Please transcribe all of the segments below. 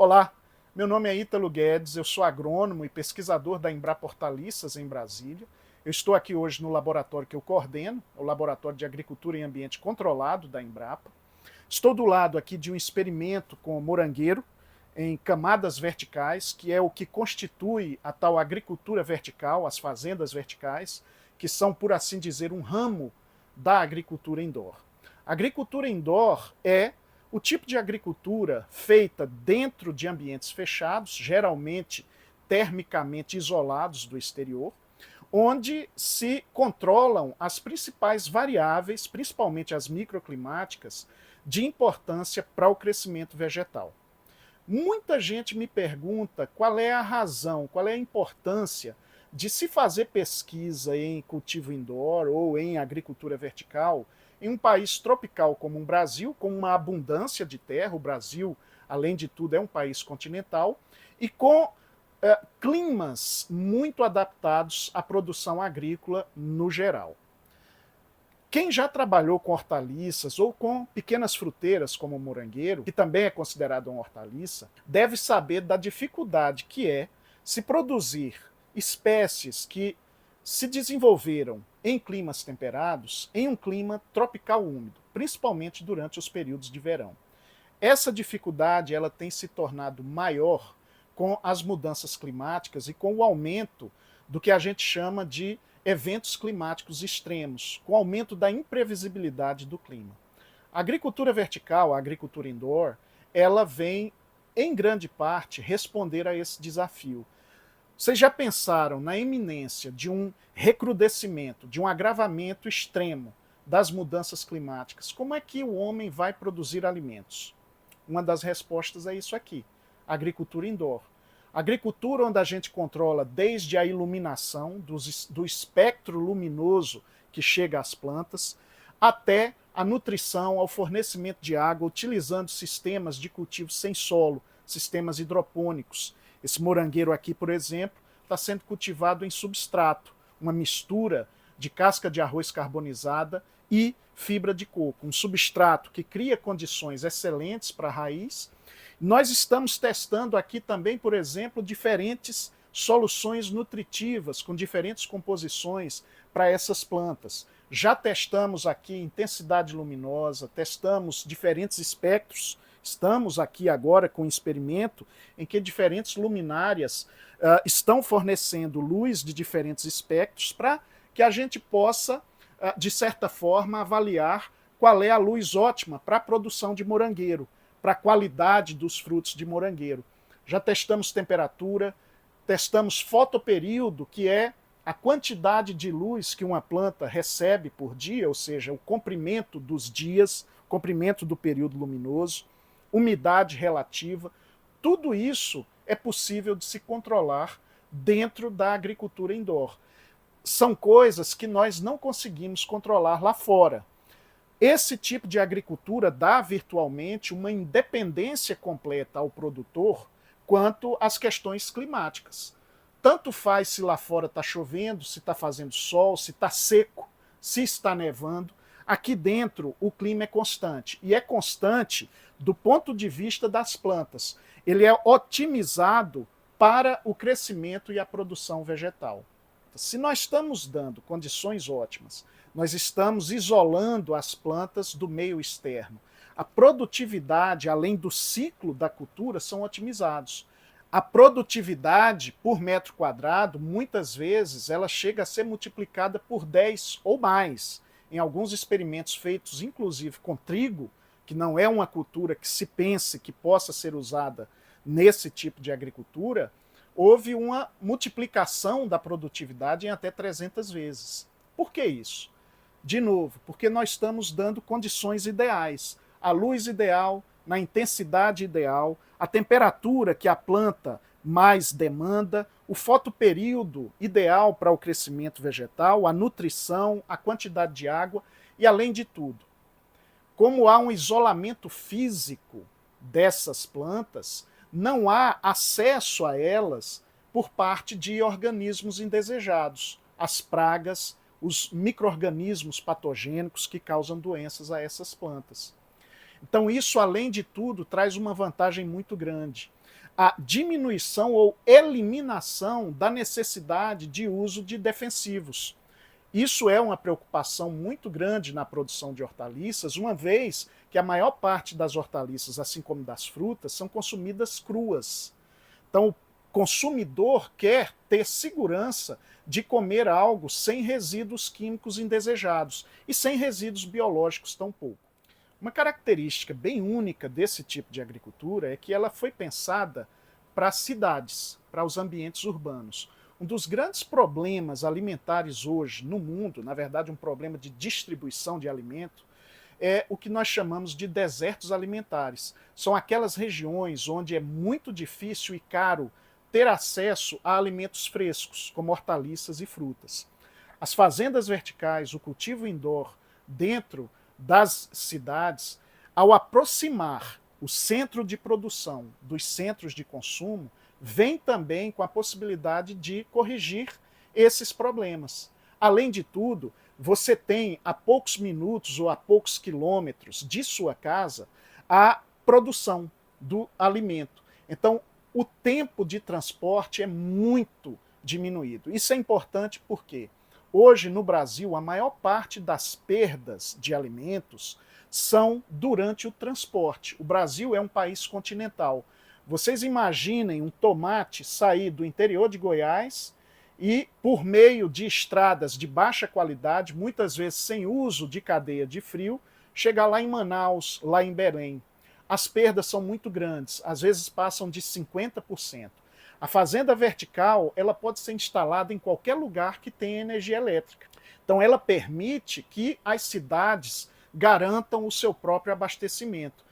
Olá, meu nome é Ítalo Guedes, eu sou agrônomo e pesquisador da Embrapa Hortaliças em Brasília. Eu estou aqui hoje no laboratório que eu coordeno, o Laboratório de Agricultura em Ambiente Controlado da Embrapa. Estou do lado aqui de um experimento com morangueiro em camadas verticais, que é o que constitui a tal agricultura vertical, as fazendas verticais, que são, por assim dizer, um ramo da agricultura indoor. A agricultura indoor é o tipo de agricultura feita dentro de ambientes fechados, geralmente termicamente isolados do exterior, onde se controlam as principais variáveis, principalmente as microclimáticas, de importância para o crescimento vegetal. Muita gente me pergunta qual é a razão, qual é a importância de se fazer pesquisa em cultivo indoor ou em agricultura vertical em um país tropical como o Brasil, com uma abundância de terra. O Brasil, além de tudo, é um país continental e com climas muito adaptados à produção agrícola no geral. Quem já trabalhou com hortaliças ou com pequenas fruteiras como o morangueiro, que também é considerado uma hortaliça, deve saber da dificuldade que é se produzir espécies que se desenvolveram em climas temperados em um clima tropical úmido, principalmente durante os períodos de verão. Essa dificuldade ela tem se tornado maior com as mudanças climáticas e com o aumento do que a gente chama de eventos climáticos extremos, com o aumento da imprevisibilidade do clima. A agricultura vertical, a agricultura indoor, ela vem, em grande parte, responder a esse desafio. Vocês já pensaram na iminência de um recrudescimento, de um agravamento extremo das mudanças climáticas? Como é que o homem vai produzir alimentos? Uma das respostas é isso aqui: agricultura indoor. Agricultura onde a gente controla desde a iluminação, do espectro luminoso que chega às plantas, até a nutrição, ao fornecimento de água, utilizando sistemas de cultivo sem solo, sistemas hidropônicos. Esse morangueiro aqui, por exemplo, está sendo cultivado em substrato, uma mistura de casca de arroz carbonizada e fibra de coco, um substrato que cria condições excelentes para a raiz. Nós estamos testando aqui também, por exemplo, diferentes soluções nutritivas com diferentes composições para essas plantas. Já testamos aqui intensidade luminosa, testamos diferentes espectros. Estamos aqui agora com um experimento em que diferentes luminárias estão fornecendo luz de diferentes espectros para que a gente possa, de certa forma, avaliar qual é a luz ótima para a produção de morangueiro, para a qualidade dos frutos de morangueiro. Já testamos temperatura, testamos fotoperíodo, que é a quantidade de luz que uma planta recebe por dia, ou seja, o comprimento dos dias, comprimento do período luminoso, umidade relativa. Tudo isso é possível de se controlar dentro da agricultura indoor. São coisas que nós não conseguimos controlar lá fora. Esse tipo de agricultura dá virtualmente uma independência completa ao produtor quanto às questões climáticas. Tanto faz se lá fora está chovendo, se está fazendo sol, se está seco, se está nevando. Aqui dentro o clima é constante. E é constante do ponto de vista das plantas. Ele é otimizado para o crescimento e a produção vegetal. Se nós estamos dando condições ótimas, nós estamos isolando as plantas do meio externo. A produtividade, além do ciclo da cultura, são otimizados. A produtividade por metro quadrado, muitas vezes, ela chega a ser multiplicada por 10 ou mais. Em alguns experimentos feitos, inclusive, com trigo, que não é uma cultura que se pense que possa ser usada nesse tipo de agricultura, houve uma multiplicação da produtividade em até 300 vezes. Por que isso? De novo, porque nós estamos dando condições ideais, a luz ideal, na intensidade ideal, a temperatura que a planta mais demanda, o fotoperíodo ideal para o crescimento vegetal, a nutrição, a quantidade de água e, além de tudo, como há um isolamento físico dessas plantas, não há acesso a elas por parte de organismos indesejados, as pragas, os micro-organismos patogênicos que causam doenças a essas plantas. Então isso, além de tudo, traz uma vantagem muito grande. a diminuição ou eliminação da necessidade de uso de defensivos. Isso é uma preocupação muito grande na produção de hortaliças, uma vez que a maior parte das hortaliças, assim como das frutas, são consumidas cruas. Então, o consumidor quer ter segurança de comer algo sem resíduos químicos indesejados e sem resíduos biológicos tampouco. Uma característica bem única desse tipo de agricultura é que ela foi pensada para as cidades, para os ambientes urbanos. Um dos grandes problemas alimentares hoje no mundo, na verdade um problema de distribuição de alimento, é o que nós chamamos de desertos alimentares. São aquelas regiões onde é muito difícil e caro ter acesso a alimentos frescos, como hortaliças e frutas. As fazendas verticais, o cultivo indoor dentro das cidades, ao aproximar o centro de produção dos centros de consumo, vem também com a possibilidade de corrigir esses problemas. Além de tudo, você tem a poucos minutos ou a poucos quilômetros de sua casa a produção do alimento. Então, o tempo de transporte é muito diminuído. Isso é importante porque hoje no Brasil a maior parte das perdas de alimentos são durante o transporte. O Brasil é um país continental. Vocês imaginem um tomate sair do interior de Goiás e, por meio de estradas de baixa qualidade, muitas vezes sem uso de cadeia de frio, chegar lá em Manaus, lá em Belém. As perdas são muito grandes, às vezes passam de 50%. A fazenda vertical, ela pode ser instalada em qualquer lugar que tenha energia elétrica. Então ela permite que as cidades garantam o seu próprio abastecimento.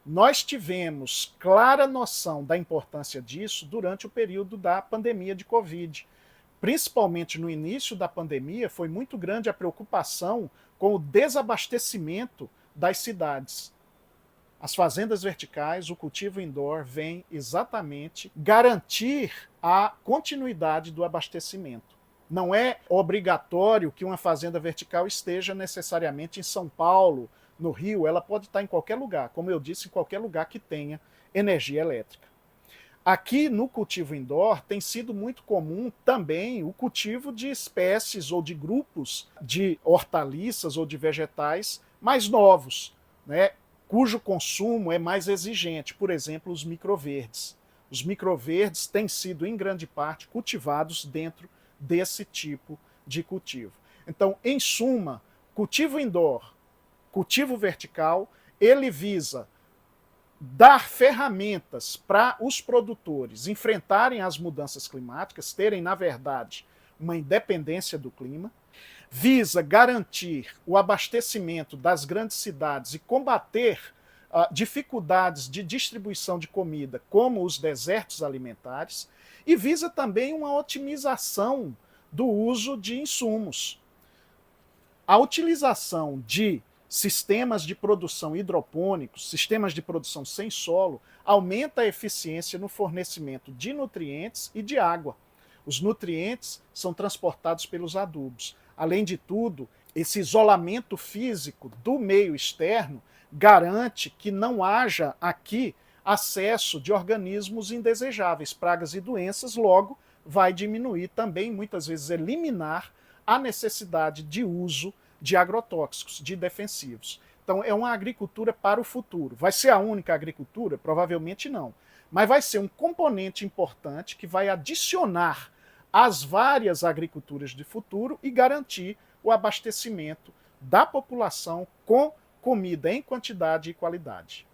Nós tivemos clara noção da importância disso durante o período da pandemia de Covid. Principalmente no início da pandemia, foi muito grande a preocupação com o desabastecimento das cidades. As fazendas verticais, o cultivo indoor, vem exatamente garantir a continuidade do abastecimento. Não é obrigatório que uma fazenda vertical esteja necessariamente em São Paulo, no Rio, ela pode estar em qualquer lugar, como eu disse, em qualquer lugar que tenha energia elétrica. Aqui no cultivo indoor tem sido muito comum também o cultivo de espécies ou de grupos de hortaliças ou de vegetais mais novos, né, cujo consumo é mais exigente, por exemplo, os microverdes. Os microverdes têm sido, em grande parte, cultivados dentro desse tipo de cultivo. Então, em suma, cultivo indoor, cultivo vertical, ele visa dar ferramentas para os produtores enfrentarem as mudanças climáticas, terem, na verdade, uma independência do clima, visa garantir o abastecimento das grandes cidades e combater dificuldades de distribuição de comida, como os desertos alimentares, e visa também uma otimização do uso de insumos. A utilização de sistemas de produção hidropônicos, sistemas de produção sem solo, aumenta a eficiência no fornecimento de nutrientes e de água. Os nutrientes são transportados pelos adubos. Além de tudo, esse isolamento físico do meio externo garante que não haja aqui acesso de organismos indesejáveis, pragas e doenças, logo vai diminuir também, muitas vezes eliminar, a necessidade de uso de agrotóxicos, de defensivos. Então é uma agricultura para o futuro. Vai ser a única agricultura? Provavelmente não. Mas vai ser um componente importante que vai adicionar às várias agriculturas de futuro e garantir o abastecimento da população com comida em quantidade e qualidade.